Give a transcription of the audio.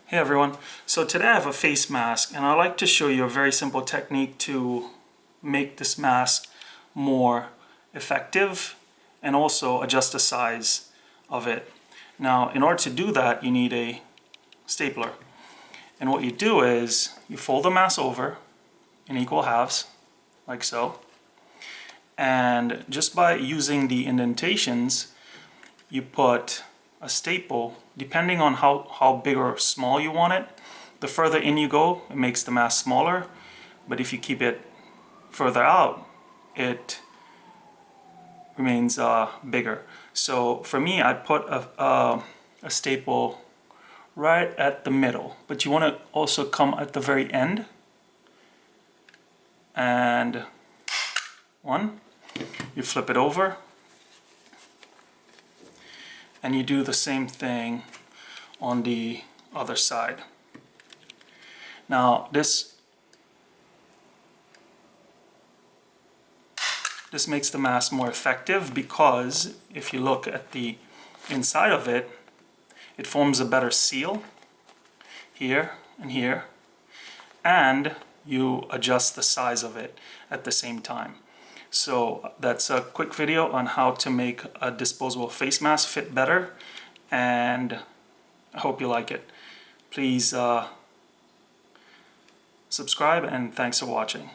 Hey everyone, so today I have a face mask and I'd like to show you a very simple technique to make this mask more effective and also adjust the size of it. Now in order to do that you need a stapler, and what you do is you fold the mask over in equal halves like so, and just by using the indentations you put a staple, depending on how big or small you want it. The further in you go, it makes the mask smaller, but if you keep it further out, it remains bigger. So for me, I put a staple right at the middle, but you want to also come at the very end. And one, you flip it over, and you do the same thing on the other side. Now this makes the mask more effective because if you look at the inside of it, it forms a better seal here and here, and you adjust the size of it at the same time. So that's a quick video on how to make a disposable face mask fit better, and I hope you like it. Please subscribe, and thanks for watching.